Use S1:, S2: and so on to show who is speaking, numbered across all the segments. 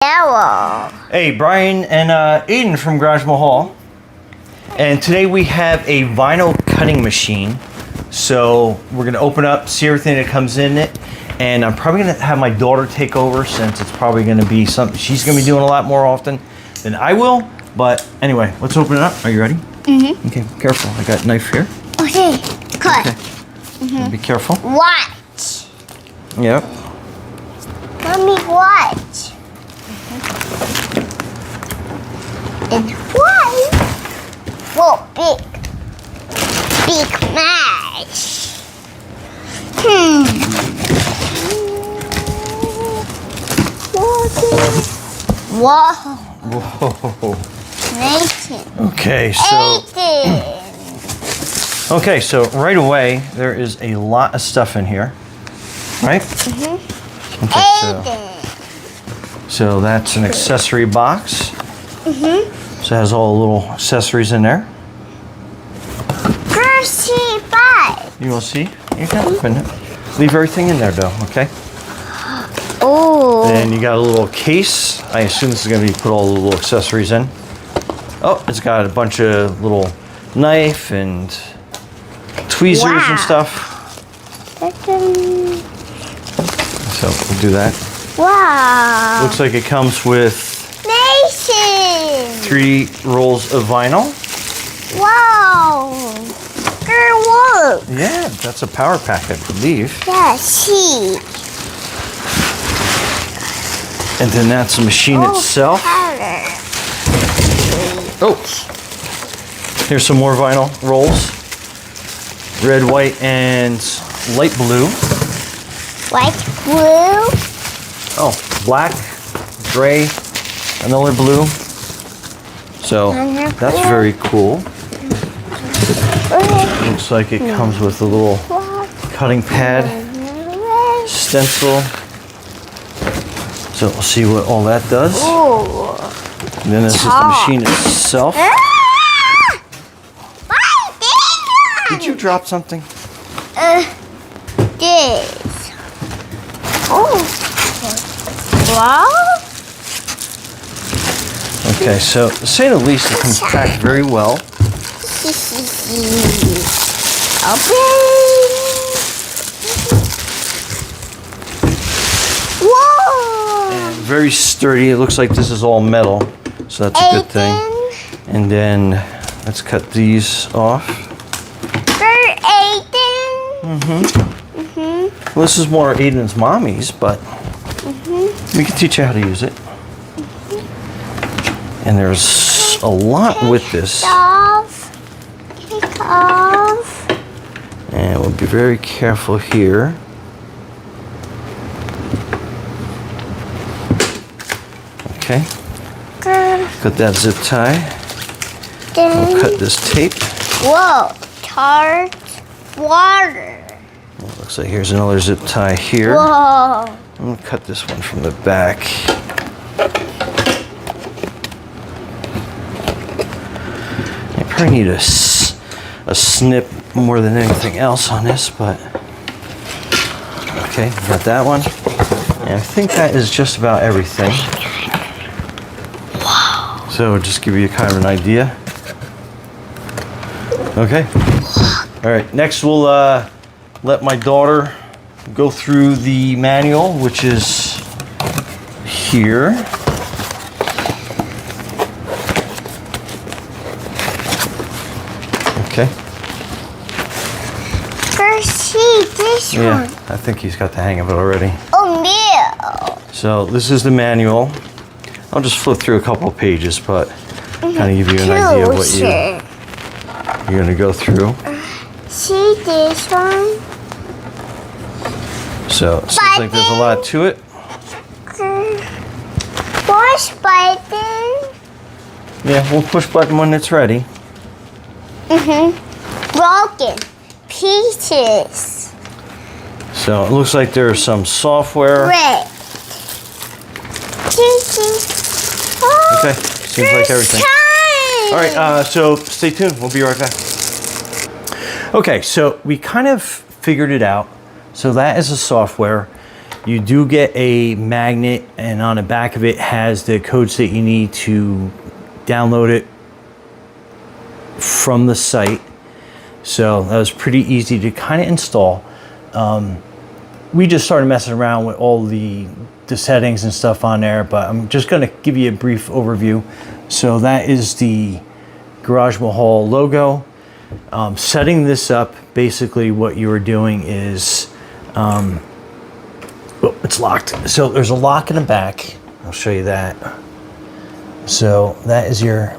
S1: Vevor.
S2: Hey, Brian and Aiden from Garage Mahal. And today we have a vinyl cutting machine. So we're gonna open up, see everything that comes in it. And I'm probably gonna have my daughter take over since it's probably gonna be something she's gonna be doing a lot more often than I will. But anyway, let's open it up. Are you ready?
S1: Mm-hmm.
S2: Okay, careful. I got a knife here.
S1: Okay, cut.
S2: Okay.
S1: Mm-hmm.
S2: Be careful.
S1: Watch.
S2: Yep.
S1: Mommy, watch. And why? Whoa, big mash. Whoa.
S2: Whoa.
S1: Nathan.
S2: Okay, so right away there is a lot of stuff in here, right?
S1: Mm-hmm.
S2: Okay, so that's an accessory box.
S1: Mm-hmm.
S2: So it has all the little accessories in there. You will see. You can open it. Leave everything in there though, okay?
S1: Oh.
S2: Then you got a little case. I assume this is going to be put all the little accessories in. Oh, it's got a bunch of little knife and tweezers and stuff. So we'll do that.
S1: Wow.
S2: Looks like it comes with
S1: Nation.
S2: 3 rolls of vinyl.
S1: Wow. Good work.
S2: Yeah, that's a power pack, I believe.
S1: Yeah, see.
S2: And then that's the machine itself.
S1: Color.
S2: Oh, here's some more vinyl rolls. Red, white, and light blue.
S1: White, blue.
S2: Oh, black, gray, another blue. So that's very cool. Looks like it comes with a little cutting pad, stencil. So we'll see what all that does.
S1: Ooh.
S2: And then this is the machine itself. Did you drop something?
S1: This. Oh. Wow.
S2: Okay, so to say the least, it comes packed very well.
S1: Whoa!
S2: And very sturdy. It looks like this is all metal, so that's a good thing. And then let's cut these off. Well, this is more Aiden's mommy's, but we can teach you how to use it. And there's a lot with this.
S1: Kick off.
S2: And we'll be very careful here. Okay. Cut that zip tie. We'll cut this tape.
S1: Whoa, tart water.
S2: Well, looks like here's another zip tie here.
S1: Whoa.
S2: I'm gonna cut this one from the back. I probably need a snip more than anything else on this, but okay, got that one. And I think that is just about everything.
S1: Wow.
S2: So just give you kind of an idea. Okay. All right, next we'll let my daughter go through the manual, which is here. Okay.
S1: First, see this one.
S2: Yeah, I think he's got the hang of it already.
S1: Oh, no.
S2: So this is the manual. I'll just flip through a couple of pages, but kind of give you an idea of what you're going to go through.
S1: See this one?
S2: So it seems like there's a lot to it.
S1: Push button.
S2: Yeah, we'll push button when it's ready.
S1: Broken pieces.
S2: So it looks like there's some software.
S1: Red.
S2: Okay, seems like everything. All right, so stay tuned. We'll be right back. Okay, so we kind of figured it out. So that is the software. You do get a magnet, and on the back of it has the codes that you need to download it from the site. So that was pretty easy to kind of install. We just started messing around with all the settings and stuff on there, but I'm just going to give you a brief overview. So that is the Garage Mahal logo. Setting this up, basically what you are doing is, oh, it's locked. So there's a lock in the back. I'll show you that. So that is your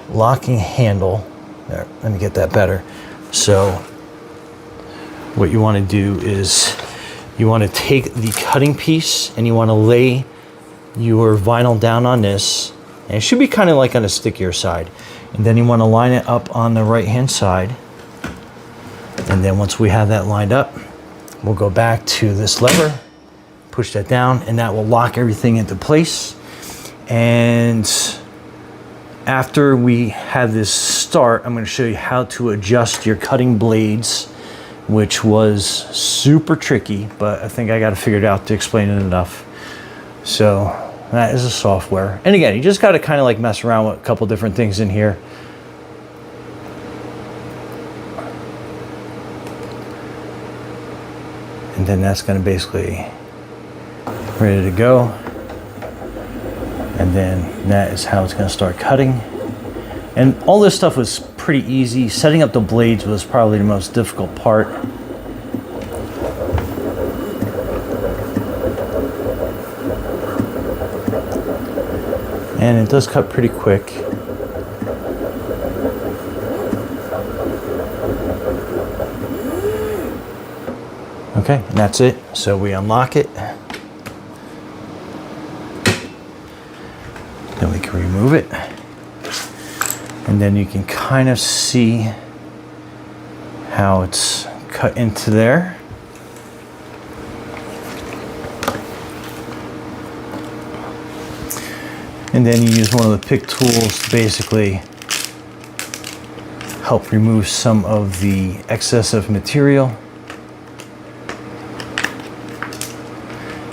S2: locking handle. There, let me get that better. So what you want to do is you want to take the cutting piece and you want to lay your vinyl down on this, and it should be kind of like on a stickier side, and then you want to line it up on the right hand side, and then once we have that lined up, we'll go back to this lever, push that down, and that will lock everything into place. And after we have this start, I'm going to show you how to adjust your cutting blades, which was super tricky, but I think I got to figure it out to explain it enough. So that is the software. And again, you just got to kind of like mess around with a couple different things in here. And then that's going to basically ready to go. And then that is how it's going to start cutting. And all this stuff was pretty easy. Setting up the blades was probably the most difficult part. And it does cut pretty quick. Okay, and that's it. So we unlock it. Then we can remove it. And then you can kind of see how it's cut into there. And then you use one of the pick tools to basically help remove some of the excess of material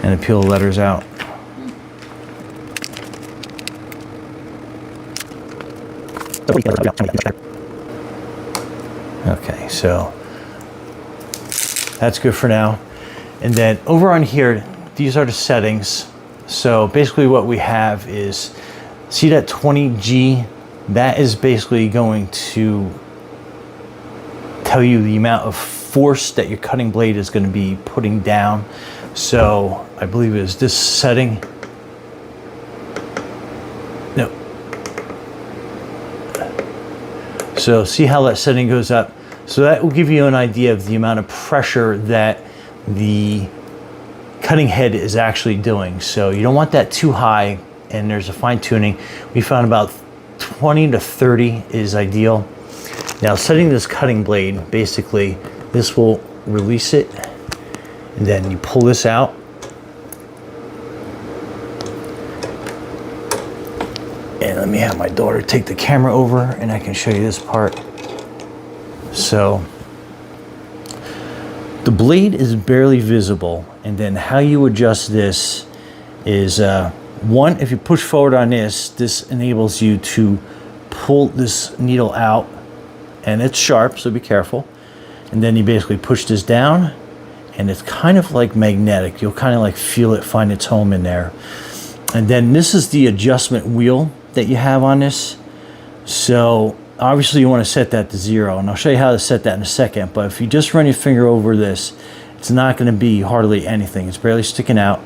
S2: and to peel the letters out. Okay, so that's good for now. And then over on here, these are the settings. So basically what we have is, see that 20G? That is basically going to tell you the amount of force that your cutting blade is going to be putting down. So I believe it is this setting. No. So see how that setting goes up? So that will give you an idea of the amount of pressure that the cutting head is actually doing. So you don't want that too high, and there's a fine tuning. We found about 20 to 30 is ideal. Now setting this cutting blade, basically this will release it, and then you pull this out. And let me have my daughter take the camera over and I can show you this part. So the blade is barely visible, and then how you adjust this is one, if you push forward on this, this enables you to pull this needle out, and it's sharp, so be careful. And then you basically push this down, and it's kind of like magnetic. You'll kind of like feel it find its home in there. And then this is the adjustment wheel that you have on this. So obviously you want to set that to 0, and I'll show you how to set that in a second. But if you just run your finger over this, it's not going to be hardly anything. It's barely sticking out.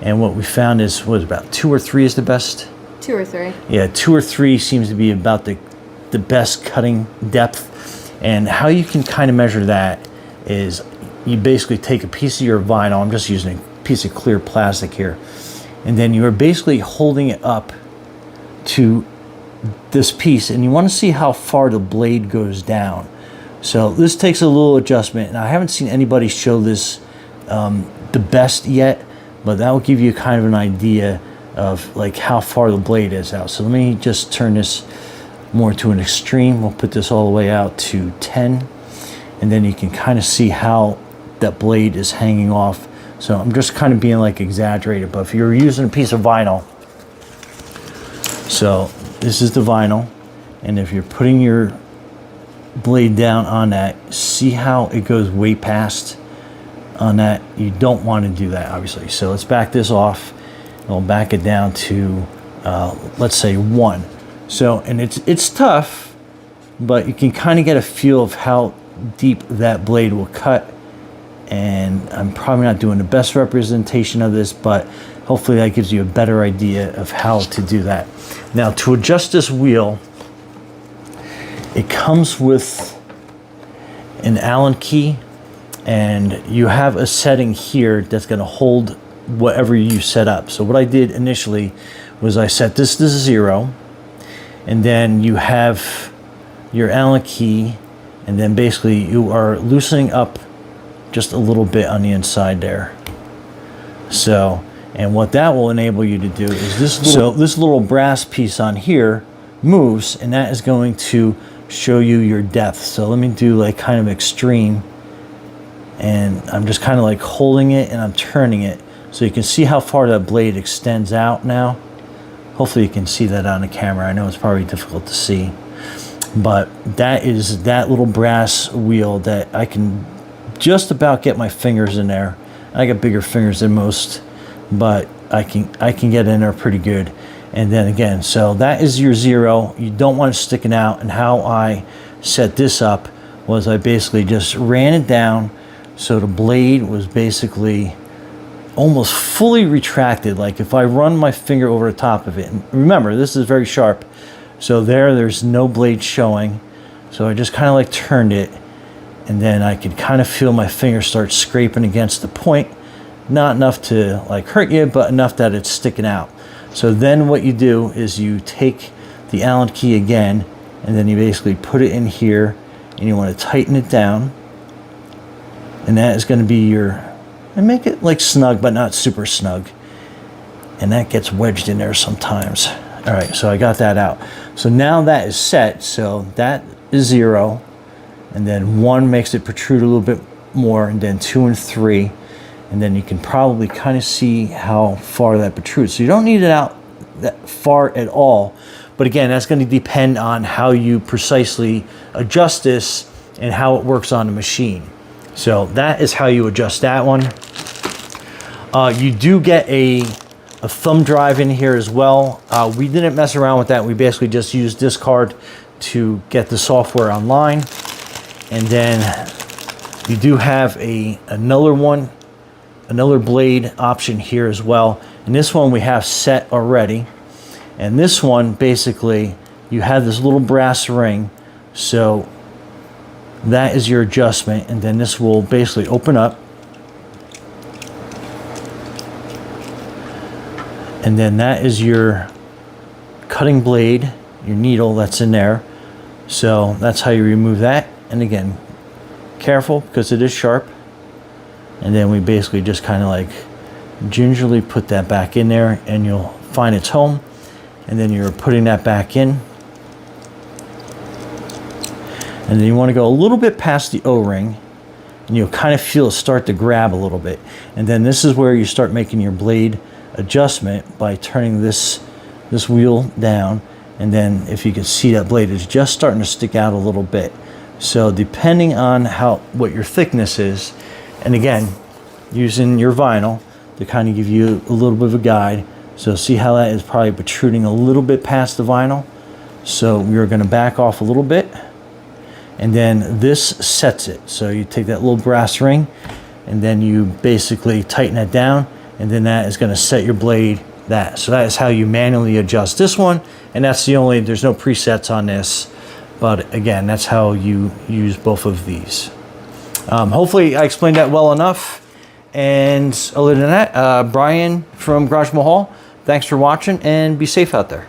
S2: And what we found is, what, about 2 or 3 is the best?
S3: 2 or 3.
S2: Yeah, 2 or 3 seems to be about the best cutting depth. And how you can kind of measure that is you basically take a piece of your vinyl. I'm just using a piece of clear plastic here. And then you're basically holding it up to this piece, and you want to see how far the blade goes down. So this takes a little adjustment, and I haven't seen anybody show this the best yet, but that will give you kind of an idea of like how far the blade is out. So let me just turn this more to an extreme. We'll put this all the way out to 10, and then you can kind of see how that blade is hanging off. So I'm just kind of being like exaggerated, but if you're using a piece of vinyl, so this is the vinyl, and if you're putting your blade down on that, see how it goes way past on that? You don't want to do that, obviously. So let's back this off, and we'll back it down to let's say 1. So, and it's tough, but you can kind of get a feel of how deep that blade will cut. And I'm probably not doing the best representation of this, but hopefully that gives you a better idea of how to do that. Now, to adjust this wheel, it comes with an Allen key, and you have a setting here that's going to hold whatever you set up. So what I did initially was I set this to 0, and then you have your Allen key, and then basically you are loosening up just a little bit on the inside there. So, and what that will enable you to do is this little brass piece on here moves, and that is going to show you your depth. So let me do like kind of extreme, and I'm just kind of like holding it and I'm turning it so you can see how far that blade extends out now. Hopefully you can see that on the camera. I know it's probably difficult to see, but that is that little brass wheel that I can just about get my fingers in there. I got bigger fingers than most, but I can get in there pretty good. And then again, so that is your 0. You don't want it sticking out. And how I set this up was I basically just ran it down so the blade was basically almost fully retracted. Like if I run my finger over the top of it, and remember this is very sharp, so there's no blade showing. So I just kind of like turned it, and then I could kind of feel my finger start scraping against the point. Not enough to like hurt you, but enough that it's sticking out. So then what you do is you take the Allen key again, and then you basically put it in here, and you want to tighten it down. And that is going to be your, and make it like snug, but not super snug. And that gets wedged in there sometimes. All right, so I got that out. So now that is set. So that is 0. And then 1 makes it protrude a little bit more, and then 2 and 3. And then you can probably kind of see how far that protrudes. So you don't need it out that far at all. But again, that's going to depend on how you precisely adjust this and how it works on the machine. So that is how you adjust that one. You do get a thumb drive in here as well. We didn't mess around with that. We basically just used this card to get the software online. And then you do have another blade option here as well. And this one we have set already. And this one, basically, you have this little brass ring. So that is your adjustment. And then this will basically open up. And then that is your cutting blade, your needle that's in there. So that's how you remove that. And again, careful because it is sharp. And then we basically just kind of like gingerly put that back in there, and you'll find its home. And then you're putting that back in. And then you want to go a little bit past the O-ring, and you'll kind of feel it start to grab a little bit. And then this is where you start making your blade adjustment by turning this wheel down. And then if you can see, that blade is just starting to stick out a little bit. So depending on what your thickness is, and again, using your vinyl to kind of give you a little bit of a guide. So see how that is probably protruding a little bit past the vinyl. So we're going to back off a little bit. And then this sets it. So you take that little brass ring, and then you basically tighten it down. And then that is going to set your blade that. So that is how you manually adjust this one. And that's there's no presets on this. But again, that's how you use both of these. Hopefully I explained that well enough. And other than that, Brian from Garage Mahal, thanks for watching, and be safe out there.